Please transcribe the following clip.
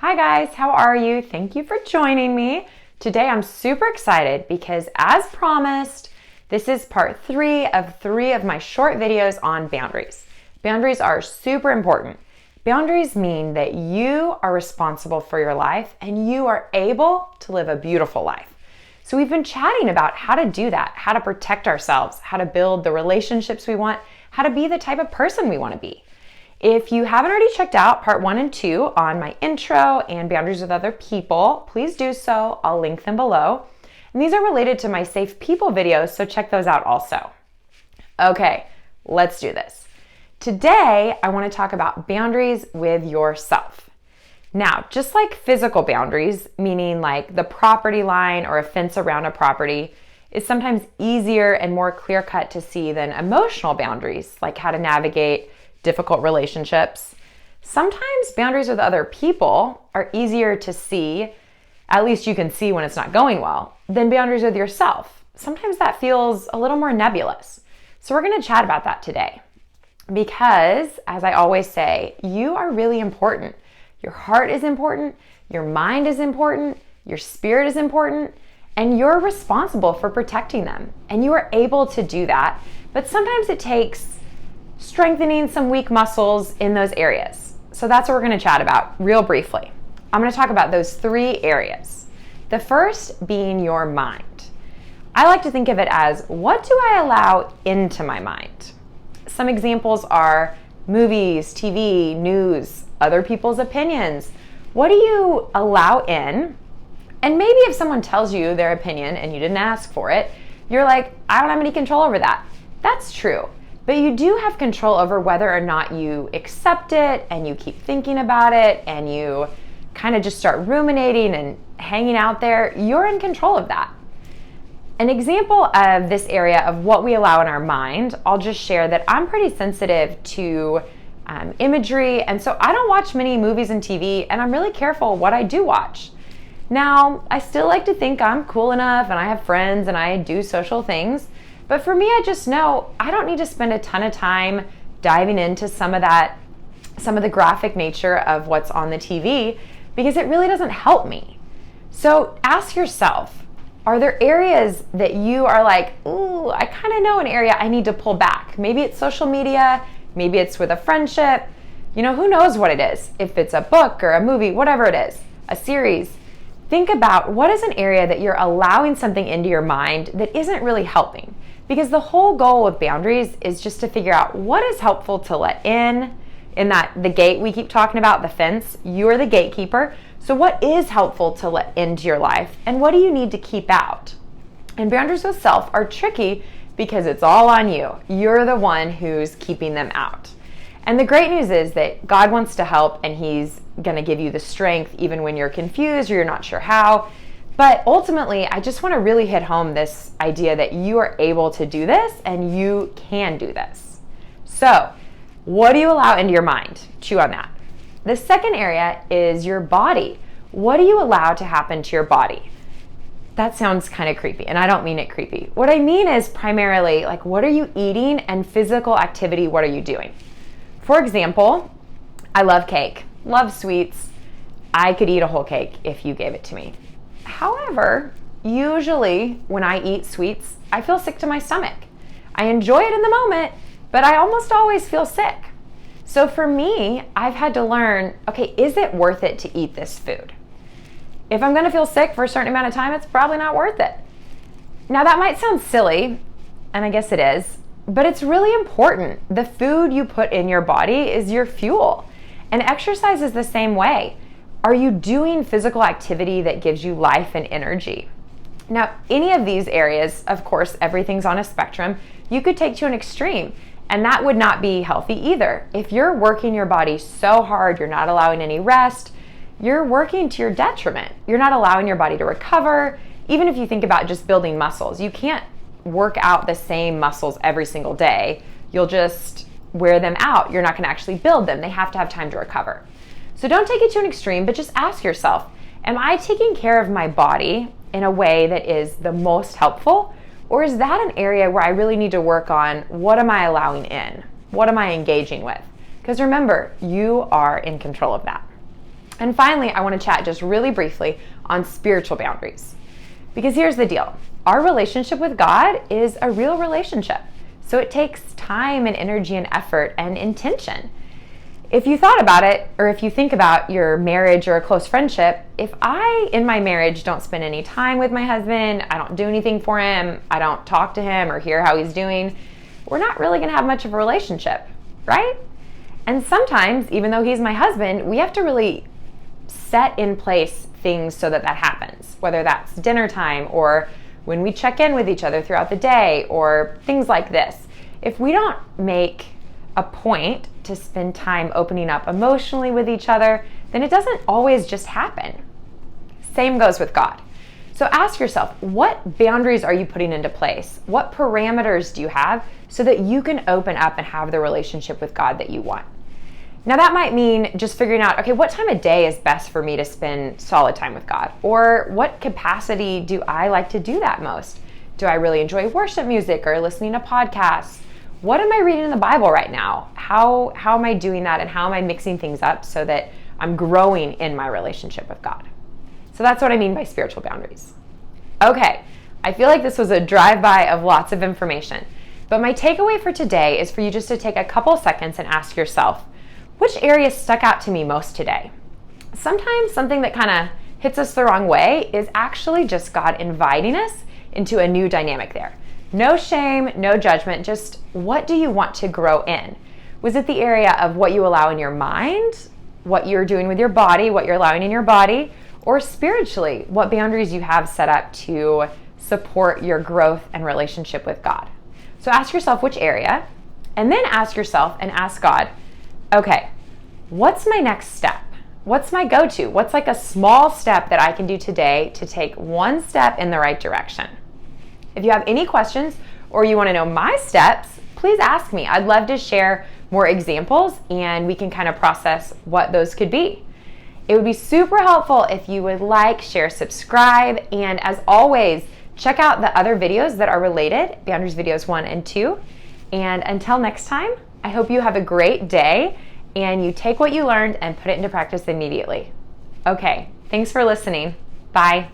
Hi guys, how are you? Thank you for joining me. Today I'm super excited because as promised, this is part 3 of my short videos on boundaries. Boundaries are super important. Boundaries mean that you are responsible for your life and you are able to live a beautiful life. So we've been chatting about how to do that, how to protect ourselves, how to build the relationships we want, how to be the type of person we want to be. If you haven't already checked out part 1 and 2 on my intro and boundaries with other people, please do so. I'll link them below. And these are related to my safe people videos, so check those out also. Okay, let's do this. Today, I want to talk about boundaries with yourself. Now, just like physical boundaries, meaning like the property line or a fence around a property, is sometimes easier and more clear-cut to see than emotional boundaries, like how to navigate difficult relationships. Sometimes boundaries with other people are easier to see, at least you can see when it's not going well, than boundaries with yourself. Sometimes that feels a little more nebulous. So we're going to chat about that today because, as I always say, you are really important. Your heart is important, your mind is important, your spirit is important, and you're responsible for protecting them. And you are able to do that, but sometimes it takes strengthening some weak muscles in those areas. So that's what we're going to chat about real briefly. I'm going to talk about those 3 areas. The first being your mind. I like to think of it as, what do I allow into my mind? Some examples are movies, TV, news, other people's opinions. What do you allow in? And maybe if someone tells you their opinion and you didn't ask for it, you're like, I don't have any control over that. That's true. But you do have control over whether or not you accept it and you keep thinking about it and you kind of just start ruminating and hanging out there. You're in control of that. An example of this area of what we allow in our mind, I'll just share that I'm pretty sensitive to imagery, and so I don't watch many movies and TV, and I'm really careful what I do watch. Now, I still like to think I'm cool enough and I have friends and I do social things. But for me, I just know I don't need to spend a ton of time diving into some of the graphic nature of what's on the TV because it really doesn't help me. So ask yourself, are there areas that you are like, ooh, I kind of know an area I need to pull back? Maybe it's social media, maybe it's with a friendship, who knows what it is. If it's a book or a movie, whatever it is, a series, think about what is an area that you're allowing something into your mind that isn't really helping. Because the whole goal with boundaries is just to figure out what is helpful to let in that the gate we keep talking about, the fence, you're the gatekeeper. So what is helpful to let into your life and what do you need to keep out? And boundaries with self are tricky because it's all on you. You're the one who's keeping them out. And the great news is that God wants to help and He's going to give you the strength even when you're confused or you're not sure how. But ultimately, I just want to really hit home this idea that you are able to do this and you can do this. So, what do you allow into your mind? Chew on that. The second area is your body. What do you allow to happen to your body? That sounds kind of creepy, and I don't mean it creepy. What I mean is primarily, like, what are you eating and physical activity, what are you doing? For example, I love cake, love sweets. I could eat a whole cake if you gave it to me. However, usually when I eat sweets, I feel sick to my stomach. I enjoy it in the moment, but I almost always feel sick. So for me, I've had to learn, okay, is it worth it to eat this food? If I'm gonna feel sick for a certain amount of time, it's probably not worth it. Now that might sound silly, and I guess it is, but it's really important. The food you put in your body is your fuel, and exercise is the same way. Are you doing physical activity that gives you life and energy? Now, any of these areas, of course, everything's on a spectrum, you could take to an extreme, and that would not be healthy either. If you're working your body so hard, you're not allowing any rest, you're working to your detriment. You're not allowing your body to recover. Even if you think about just building muscles, you can't work out the same muscles every single day. You'll just wear them out. You're not going to actually build them. They have to have time to recover. So don't take it to an extreme, but just ask yourself, am I taking care of my body in a way that is the most helpful? Or is that an area where I really need to work on what am I allowing in? What am I engaging with? Because remember, you are in control of that. And finally, I want to chat just really briefly on spiritual boundaries. Because here's the deal. Our relationship with God is a real relationship. So it takes time and energy and effort and intention. If you thought about it, or if you think about your marriage or a close friendship, if I, in my marriage, don't spend any time with my husband, I don't do anything for him, I don't talk to him or hear how he's doing, we're not really going to have much of a relationship, right? And sometimes, even though he's my husband, we have to really set in place things so that that happens, whether that's dinner time or when we check in with each other throughout the day or things like this. If we don't make a point to spend time opening up emotionally with each other, then it doesn't always just happen. Same goes with God. So ask yourself, what boundaries are you putting into place? What parameters do you have so that you can open up and have the relationship with God that you want? Now that might mean just figuring out, okay, what time of day is best for me to spend solid time with God? Or what capacity do I like to do that most? Do I really enjoy worship music or listening to podcasts? What am I reading in the Bible right now? How am I doing that, and how am I mixing things up so that I'm growing in my relationship with God? So that's what I mean by spiritual boundaries. Okay, I feel like this was a drive-by of lots of information, but my takeaway for today is for you just to take a couple seconds and ask yourself, which area stuck out to me most today? Sometimes something that kind of hits us the wrong way is actually just God inviting us into a new dynamic there. No shame, no judgment, just what do you want to grow in? Was it the area of what you allow in your mind, what you're doing with your body, what you're allowing in your body, or spiritually, what boundaries you have set up to support your growth and relationship with God? So ask yourself which area, and then ask yourself and ask God, okay, what's my next step? What's my go-to? What's like a small step that I can do today to take one step in the right direction? If you have any questions or you want to know my steps, please ask me. I'd love to share more examples and we can kind of process what those could be. It would be super helpful if you would like, share, subscribe, and as always, check out the other videos that are related, Boundaries Videos 1 and 2. And until next time, I hope you have a great day and you take what you learned and put it into practice immediately. Okay, thanks for listening. Bye.